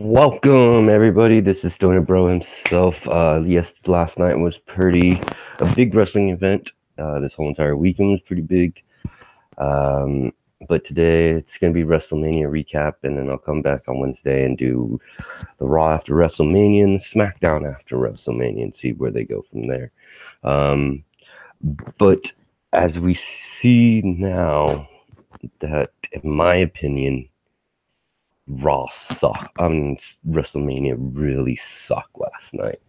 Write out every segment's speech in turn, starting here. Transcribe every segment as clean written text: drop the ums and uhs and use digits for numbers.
Welcome everybody. This is Stoner Bro himself. Yes, last night was a big wrestling event. This whole entire weekend was pretty big. But today it's gonna be WrestleMania recap, and then I'll come back on Wednesday and do the Raw after WrestleMania and the SmackDown after WrestleMania and see where they go from there. But as we see now, that in my opinion, Raw sucked. WrestleMania really sucked last night.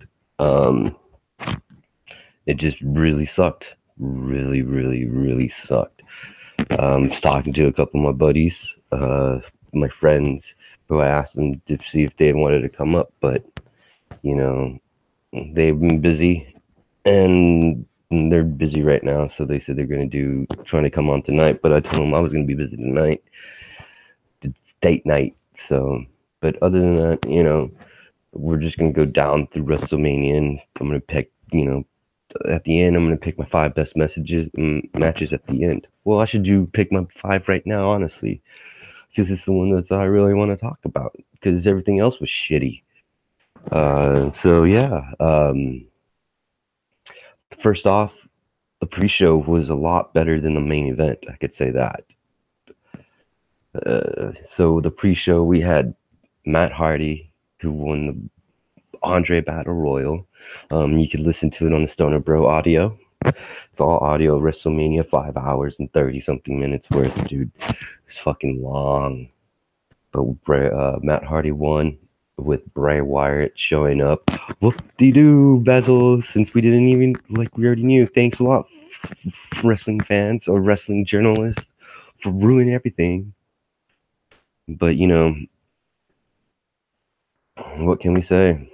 It just really sucked. Really, really, really sucked. I was talking to a couple of my buddies, my friends, who I asked them to see if they wanted to come up, but they've been busy, and they're busy right now. So they said they're trying to come on tonight, but I told them I was going to be busy tonight. It's date night. So, but other than that, we're just going to go down through WrestleMania, and I'm going to pick, at the end, I'm going to pick my 5 best matches at the end. Well, I should pick my 5 right now, honestly, because it's the one that I really want to talk about, because everything else was shitty. So yeah. First off, the pre-show was a lot better than the main event. I could say that. So the pre-show, we had Matt Hardy, who won the Andre Battle Royal. You could listen to it on the Stoner Bro audio. It's all audio. WrestleMania, 5 hours and 30 something minutes worth, dude. It's fucking long. But Matt Hardy won with Bray Wyatt showing up. Whoop-de-doo, Basil. Since we already knew. Thanks a lot, wrestling fans or wrestling journalists, for ruining everything. But what can we say?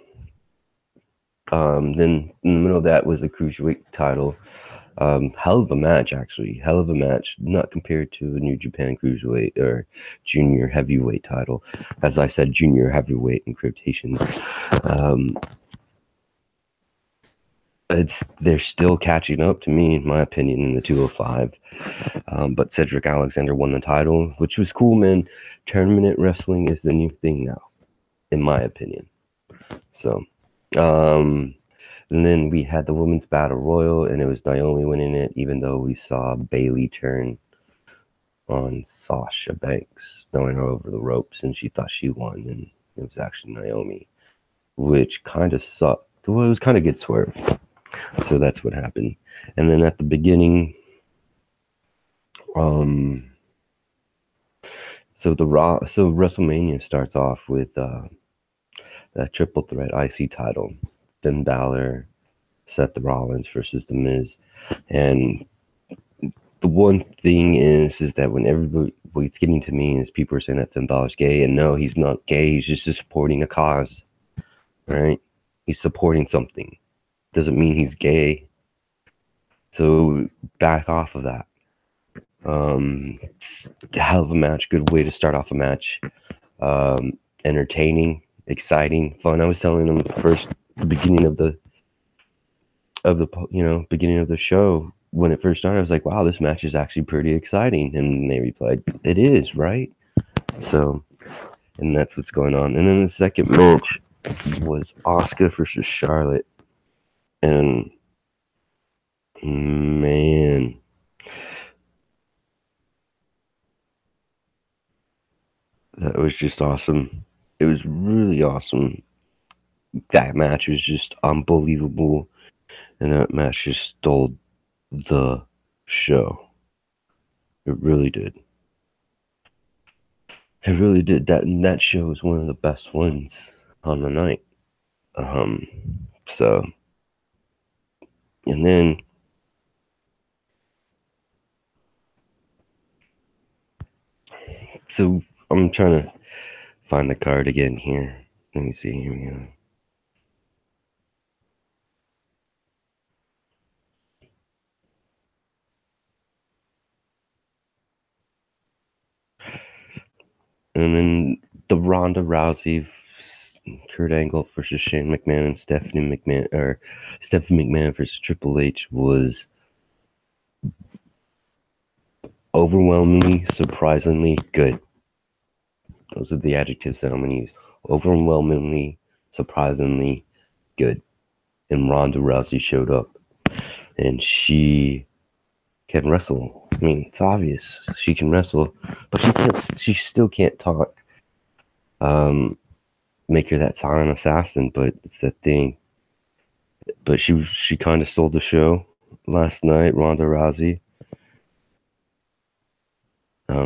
Then in the middle of that was the Cruiserweight title. Hell of a match, actually. Hell of a match. Not compared to the New Japan Cruiserweight or Junior Heavyweight title. As I said, Junior Heavyweight in quotations. They're still catching up to me, in my opinion, in the 205. But Cedric Alexander won the title, which was cool, man. Tournament wrestling is the new thing now, in my opinion. So, and then we had the Women's Battle Royal, and it was Naomi winning it, even though we saw Bayley turn on Sasha Banks, throwing her over the ropes, and she thought she won, and it was actually Naomi, which kind of sucked. Well, it was kind of good swerve. So that's what happened. And then at the beginning, so WrestleMania starts off with that triple threat IC title. Finn Balor, Seth Rollins versus The Miz. And the one thing is that when what's getting to me is people are saying that Finn Balor's gay, and no, he's not gay. He's just supporting a cause, right? He's supporting something. Doesn't mean he's gay. So back off of that. Hell of a match. Good way to start off a match. Entertaining, exciting, fun. I was telling them the beginning of the beginning of the show, when it first started, I was like, wow, this match is actually pretty exciting. And they replied, it is, right? So, and that's what's going on. And then the second match was Asuka versus Charlotte. And man, that was just awesome. It was really awesome. That match was just unbelievable. And that match just stole the show. It really did. It really did. That show was one of the best ones on the night. So, and then so I'm trying to find the card again here. Let me see. Here we go. And then the Ronda Rousey, Kurt Angle versus Shane McMahon and Stephanie McMahon versus Triple H was overwhelmingly, surprisingly good. Those are the adjectives that I'm going to use. overwhelmingly, surprisingly good. And Ronda Rousey showed up, and she can wrestle. I mean, it's obvious she can wrestle, but she can't. She still can't talk. Make her that silent assassin, but it's that thing. But she kind of stole the show last night, Ronda Rousey.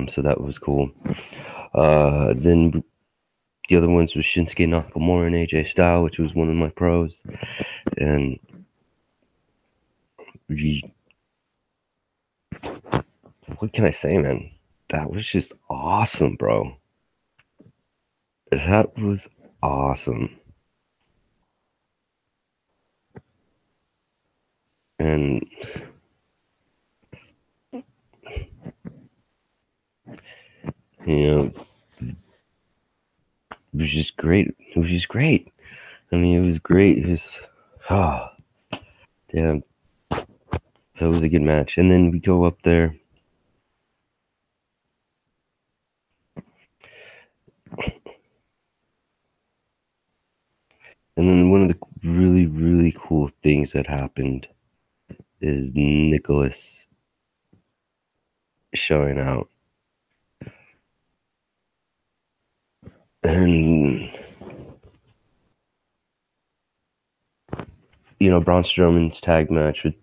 So that was cool. Then the other ones was Shinsuke Nakamura and AJ Styles, which was one of my pros. And what can I say, man? That was just awesome, bro. That was awesome. And you know, it was just great. It was just great. I mean, it was great. It was, oh, damn. That was a good match. And then we go up there. And then one of the really, really cool things that happened is Nicholas showing out. And, you know, Braun Strowman's tag match with,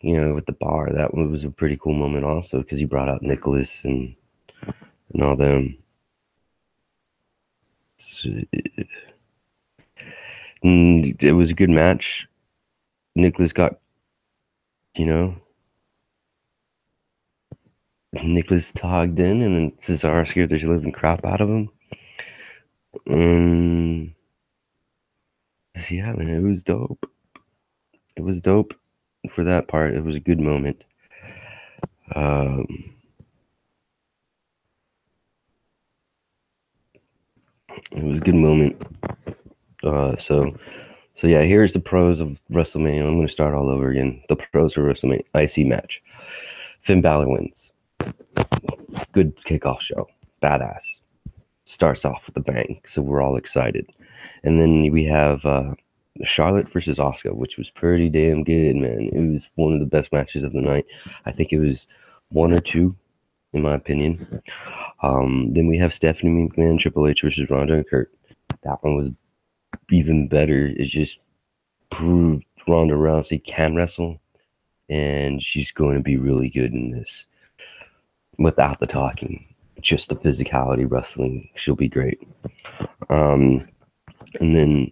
you know, with the bar, that one was a pretty cool moment also because he brought out Nicholas and all them. And it was a good match. Nicholas got, you know, Nicholas tagged in, and then Cesaro scared the living crap out of him. Yeah, man, it was dope. It was dope for that part. It was a good moment. It was a good moment. So yeah, here's the pros of WrestleMania. I'm going to start all over again. The pros of WrestleMania IC match. Finn Balor wins. Good kickoff show. Badass. Starts off with a bang, so we're all excited. And then we have Charlotte versus Asuka, which was pretty damn good, man. It was one of the best matches of the night. I think it was 1 or 2, in my opinion. Then we have Stephanie McMahon, Triple H versus Ronda and Kurt. That one was even better. It just proved Ronda Rousey can wrestle, and she's going to be really good in this. Without the talking, just the physicality wrestling, she'll be great. And then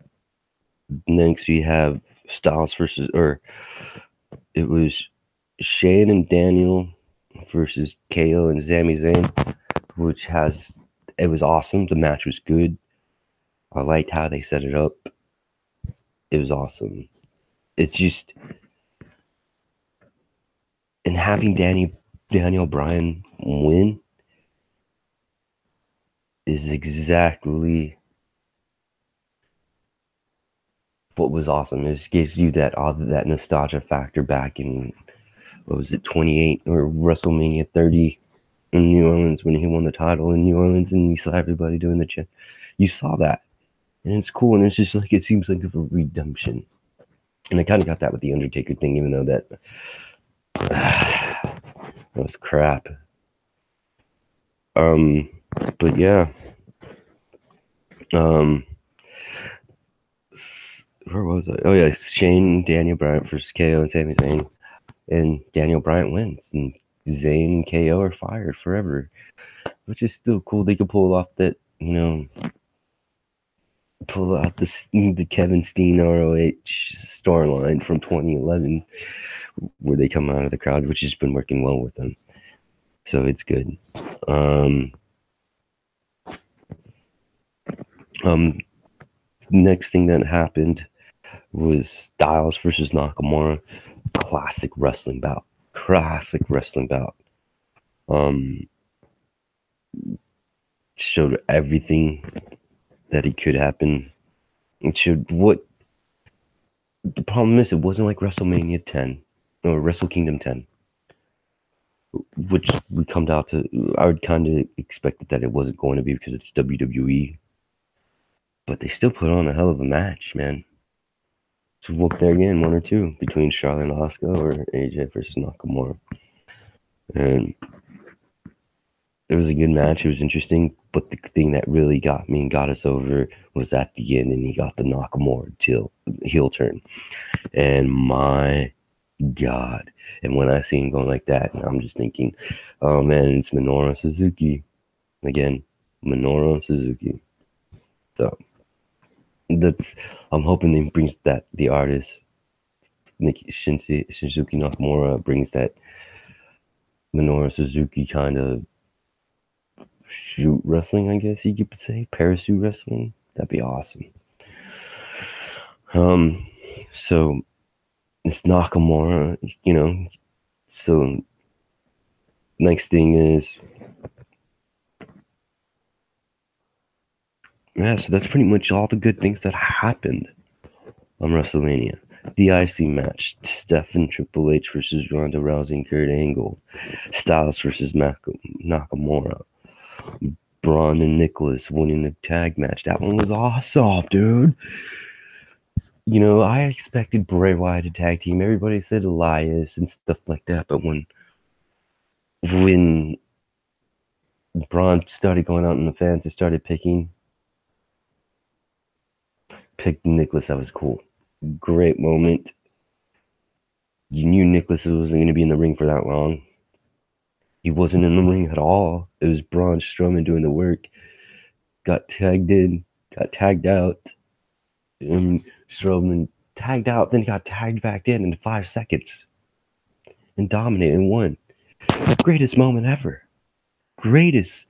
next we have Styles versus, or it was Shane and Daniel versus KO and Sami Zayn, which it was awesome. The match was good. I liked how they set it up. It was awesome. It just, and having Daniel Bryan win is exactly what was awesome. It gives you that nostalgia factor back in, what was it, 28 or WrestleMania 30 in New Orleans when he won the title in New Orleans, and you saw everybody doing the chant. You saw that, and it's cool, and it's just like, it seems like a redemption. And I kind of got that with the Undertaker thing, even though that was crap. But yeah. Where was I? Oh yeah, Shane, Daniel Bryan versus KO and Sami Zayn, and Daniel Bryan wins, and Zayn and KO are fired forever, which is still cool. They could pull off that, you know, pull out the Kevin Steen ROH storyline from 2011, where they come out of the crowd, which has been working well with them. So it's good. Next thing that happened was Styles versus Nakamura. Classic wrestling bout. Showed everything that he could happen. It showed what the problem is. It wasn't like WrestleMania 10 or Wrestle Kingdom 10, which we come down to. I would kind of expect that it wasn't going to be because it's WWE. But they still put on a hell of a match, man. So we'll look there again, 1 or 2, between Charlotte and Asuka or AJ versus Nakamura. And it was a good match. It was interesting. But the thing that really got me and got us over was at the end, and he got the Nakamura heel turn. And my God. And when I see him going like that, I'm just thinking, oh man, it's Minoru Suzuki. Again, Minoru Suzuki. So I'm hoping he brings that, the artist Shinsuke Nakamura brings that Minoru Suzuki kind of shoot wrestling, I guess you could say, parachute wrestling. That'd be awesome. So it's Nakamura, so next thing is, yeah, so that's pretty much all the good things that happened on WrestleMania. The IC match, Steph and Triple H versus Ronda Rousey and Kurt Angle, Styles versus Nakamura, Braun and Nicholas winning the tag match. That one was awesome, dude. I expected Bray Wyatt to tag team. Everybody said Elias and stuff like that, but when Braun started going out and the fans and started picked Nicholas, that was cool. Great moment. You knew Nicholas wasn't going to be in the ring for that long. He wasn't in the ring at all. It was Braun Strowman doing the work. Got tagged in, got tagged out. And Strowman tagged out, then got tagged back in 5 seconds. And dominated and won. Greatest moment ever. Greatest.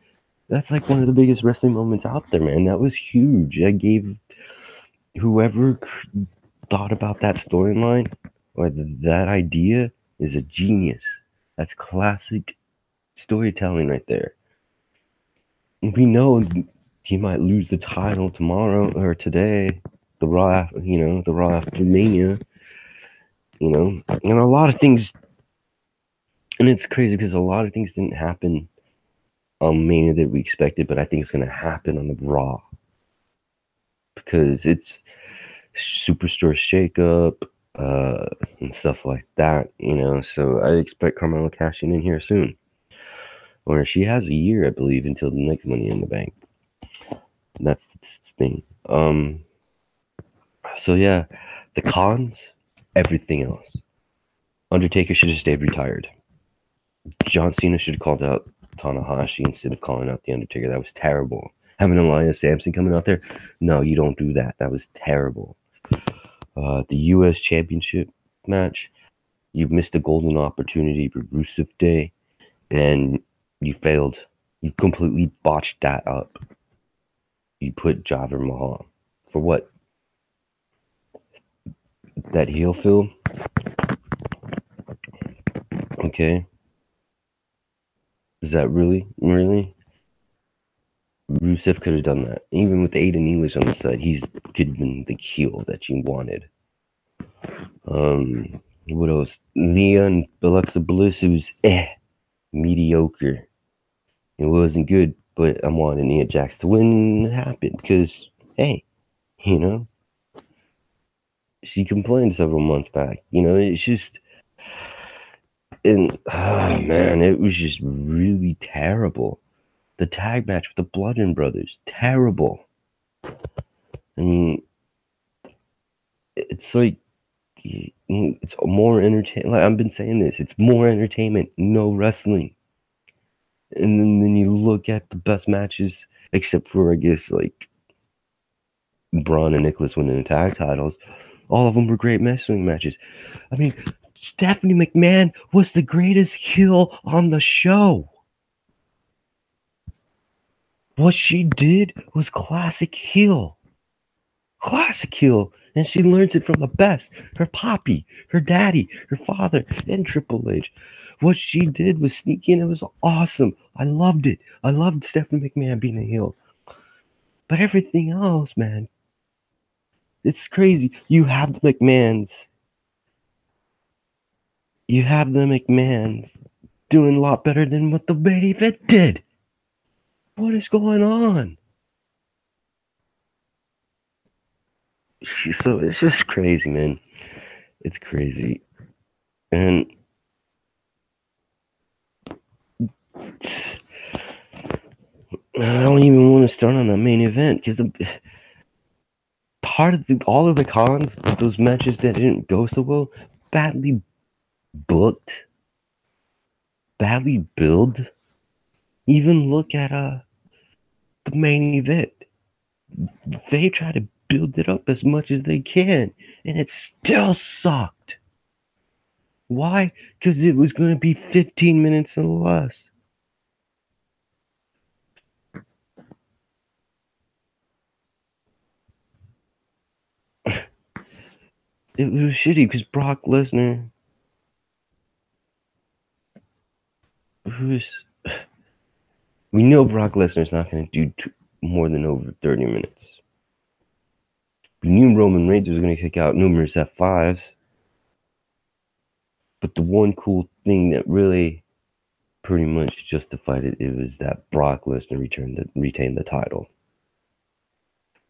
That's like one of the biggest wrestling moments out there, man. That was huge. I gave whoever thought about that storyline or that idea is a genius. That's classic storytelling right there. We know he might lose the title tomorrow or today, the Raw after Mania, and a lot of things, and it's crazy because a lot of things didn't happen on Mania that we expected, but I think it's going to happen on the Raw because it's Superstore shakeup and stuff like that, so I expect Carmella cashing in here soon. Or she has a year, I believe, until the next Money in the Bank. That's the thing. So yeah, the cons, everything else. Undertaker should have stayed retired. John Cena should have called out Tanahashi instead of calling out the Undertaker. That was terrible. Having Elias Sampson coming out there, no, you don't do that. That was terrible. The U.S. Championship match, you missed a golden opportunity for Rusev Day, and you failed. You completely botched that up. You put Jobber Mahal. For what? That heel fill? Okay. Is that really? Rusev could have done that. Even with Aiden English on the side, he's could have been the heel that you wanted. What else? Nia and Alexa Bliss, who's mediocre. It wasn't good, but I wanted Nia Jax to win, and it happened because, hey, she complained several months back. It's just, and man, it was just really terrible. The tag match with the Bludgeon Brothers, terrible. I mean, it's like, it's more entertainment. Like I've been saying this, it's more entertainment, no wrestling. And then you look at the best matches, except for, I guess, like Braun and Nicholas winning the tag titles. All of them were great wrestling matches. I mean, Stephanie McMahon was the greatest heel on the show. What she did was classic heel. Classic heel. And she learns it from the best. Her poppy, her daddy, her father, and Triple H. What she did was sneaky and it was awesome. I loved it. I loved Stephanie McMahon being a heel. But everything else, man, it's crazy. You have the McMahons. You have the McMahons doing a lot better than what the main event did. What is going on? So it's just crazy, man. It's crazy. And I don't even want to start on that main event because all of the cons, those matches that didn't go so well, badly booked, badly billed. Even look at the main event. They try to build it up as much as they can, and it still sucked. Why? Because it was going to be 15 minutes or less. It was shitty because Brock Lesnar, we know Brock Lesnar's not going to do more than over 30 minutes. We knew Roman Reigns was going to kick out numerous F5s. But the one cool thing that really pretty much justified it was that Brock Lesnar retained the title.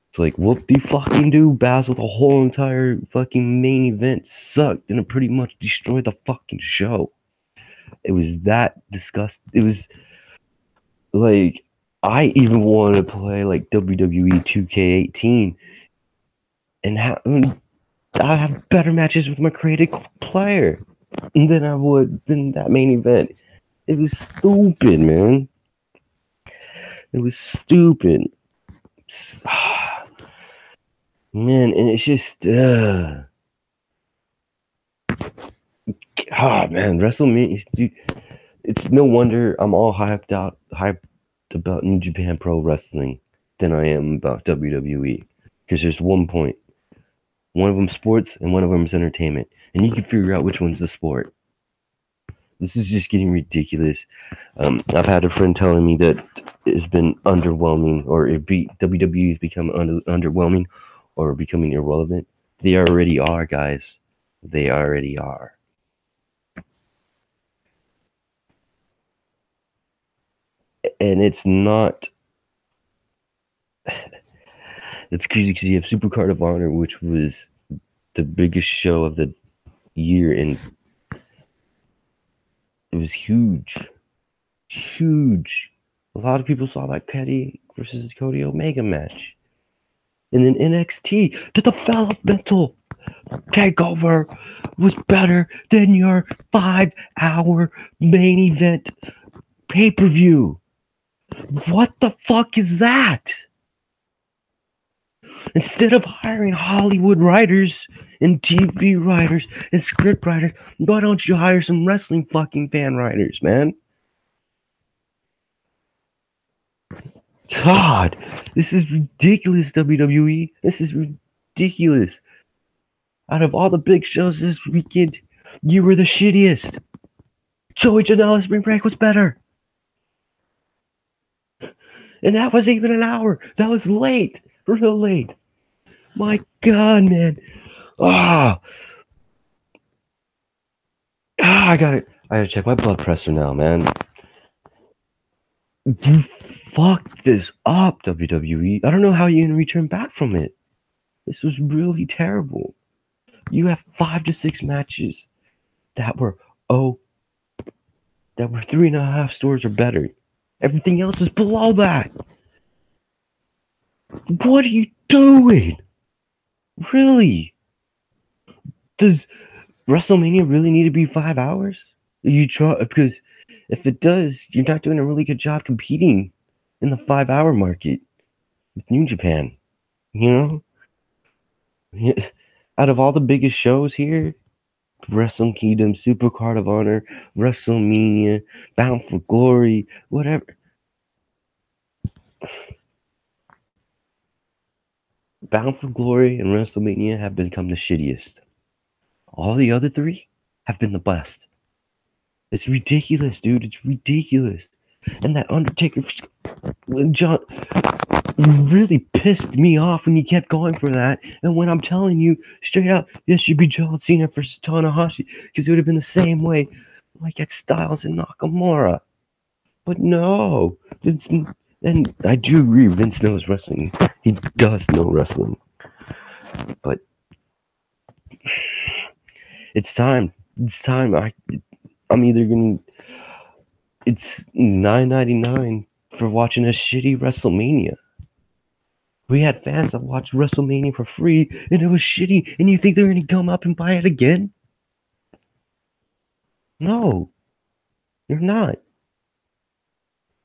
It's like, whoop-de-fucking-do, Basil, the whole entire fucking main event sucked, and it pretty much destroyed the fucking show. It was that disgusting. It was, like, I even wanted to play, like, WWE 2K18 and I have better matches with my created player than I would than that main event. It was stupid, man. It was stupid. Man, and it's just, man, WrestleMania, dude, it's no wonder I'm all hyped about New Japan Pro Wrestling than I am about WWE. Because there's one point. One of them's sports and one of them's entertainment. And you can figure out which one's the sport. This is just getting ridiculous. I've had a friend telling me that it's been underwhelming, or WWE has become underwhelming or becoming irrelevant. They already are, guys. They already are. And it's not. It's crazy because you have Supercard of Honor, which was the biggest show of the year, and it was huge. Huge. A lot of people saw that Petty versus Cody Omega match. And then NXT, the developmental takeover was better than your 5-hour main event pay-per-view. What the fuck is that? Instead of hiring Hollywood writers and TV writers and script writers, why don't you hire some wrestling fucking fan writers, man? God, this is ridiculous, WWE. This is ridiculous. Out of all the big shows this weekend, you were the shittiest. Joey Janela's Spring Break was better. And that was even an hour. That was late. Real late. My God, man. I gotta check my blood pressure now, man. You fucked this up, WWE. I don't know how you're gonna return back from it. This was really terrible. You have 5 to 6 matches that were 3.5 stars or better. Everything else is below that. What are you doing? Really? Does WrestleMania really need to be 5 hours? Because if it does, you're not doing a really good job competing in the 5-hour market with New Japan. You know? Out of all the biggest shows here, Wrestle Kingdom, Supercard of Honor, WrestleMania, Bound for Glory, whatever. Bound for Glory and WrestleMania have become the shittiest. All the other 3 have been the best. It's ridiculous, dude. It's ridiculous. And that Undertaker, John, really pissed me off when you kept going for that. And when I'm telling you straight up, this should be John Cena versus Tanahashi, because it would have been the same way, like at Styles and Nakamura. But no, and I do agree, Vince knows wrestling. He does know wrestling. But it's time. It's time. I'm either gonna. It's $9.99 for watching a shitty WrestleMania. We had fans that watched WrestleMania for free, and it was shitty. And you think they're gonna come up and buy it again? No, you're not.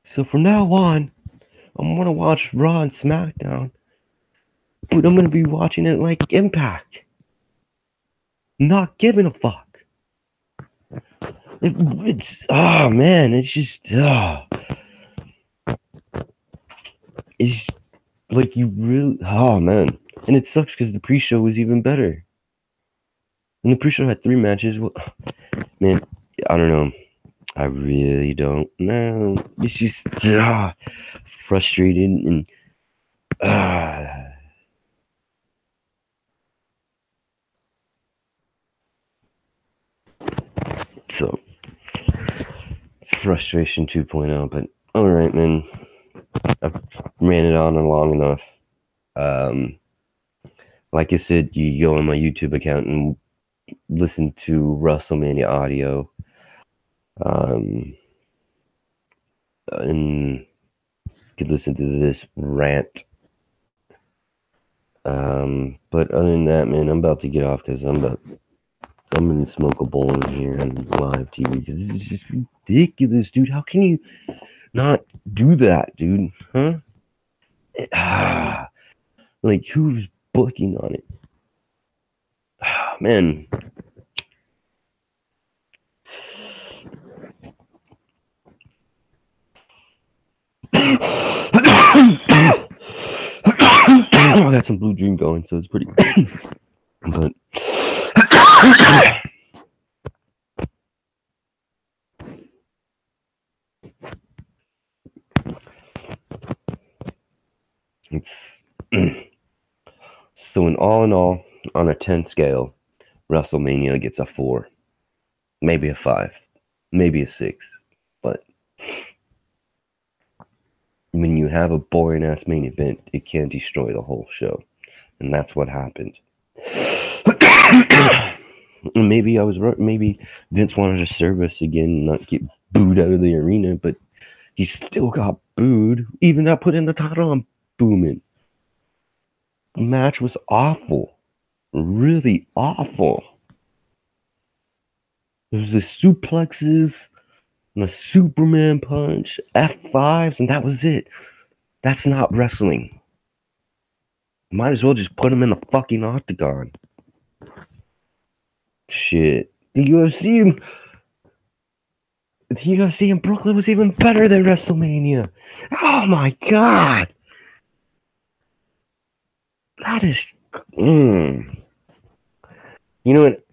So from now on, I'm gonna watch Raw and SmackDown, but I'm gonna be watching it like Impact, not giving a fuck. It's oh man, it's just it's like you really oh man, and it sucks because the pre-show was even better, and the pre-show had 3 matches. Well, man, I don't know. I really don't know. It's just frustrated and so it's frustration 2.0. But all right, man. I've ran it on long enough. Like I said, you go on my YouTube account and listen to WrestleMania audio. And you could listen to this rant. But other than that, man, I'm about to get off because I'm gonna smoke a bowl in here on live TV because this is just ridiculous, dude. How can you not do that, dude? Huh? Like, who's booking on it? Man. I got some Blue Dream going, so it's pretty. But it's so in all, on a 10 scale, WrestleMania gets a 4, maybe a 5, maybe a 6. But when you have a boring ass main event, it can destroy the whole show, and that's what happened. Maybe I was right. Maybe Vince wanted to serve us again and not get booed out of the arena, but he still got booed. Even not putting the title on booming. The match was awful. Really awful. There was the suplexes and a Superman punch, F5s, and that was it. That's not wrestling. Might as well just put him in the fucking octagon. Shit. The UFC in Brooklyn was even better than WrestleMania. Oh my god. That is... You know what?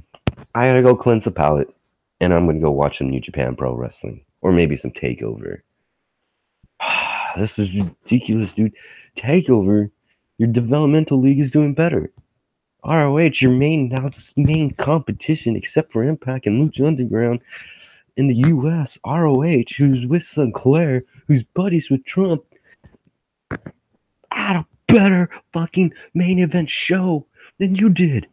I gotta go cleanse the palate, and I'm gonna go watch some New Japan Pro Wrestling. Or maybe some TakeOver. This is ridiculous, dude. TakeOver, your developmental league is doing better. ROH, your main competition, except for Impact and Lucha Underground in the US, ROH, who's with Sinclair, who's buddies with Trump, had a better fucking main event show than you did.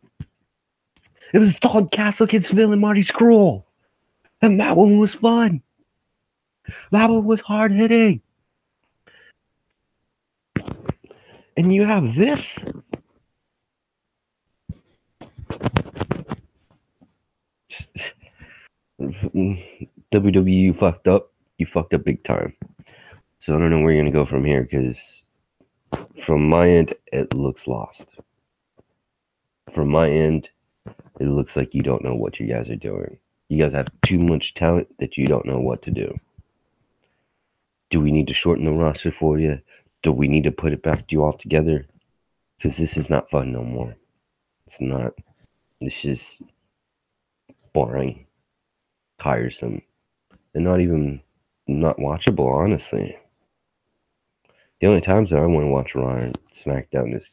It was Todd Castle against Phil and Marty Scurll. And that one was fun. That one was hard hitting. And you have this. WWE fucked up. You fucked up big time. So I don't know where you're going to go from here because from my end, it looks lost. From my end, it looks like you don't know what you guys are doing. You guys have too much talent that you don't know what to do. Do we need to shorten the roster for you? Do we need to put it back to you all together? Because this is not fun no more. It's not. It's just boring, tiresome, and not watchable, honestly. The only times that I want to watch Raw and SmackDown is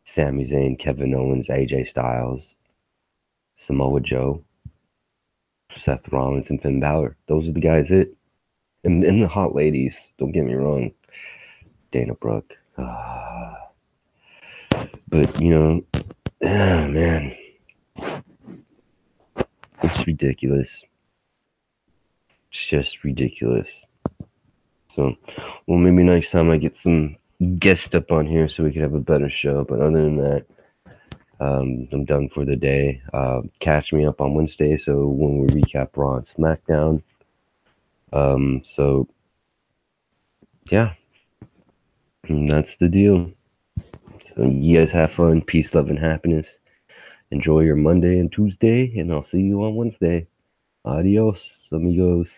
Sami Zayn, Kevin Owens, AJ Styles, Samoa Joe, Seth Rollins, and Finn Balor. Those are the guys and the hot ladies, don't get me wrong. Dana Brooke. But, you know, Ah, man. It's ridiculous. It's just ridiculous. So, well, maybe next time I get some guests up on here so we could have a better show. But other than that, I'm done for the day. Catch me up on Wednesday, so when we recap Raw and SmackDown. So yeah, that's the deal. So you guys have fun, peace, love, and happiness. Enjoy your Monday and Tuesday, and I'll see you on Wednesday. Adios, amigos.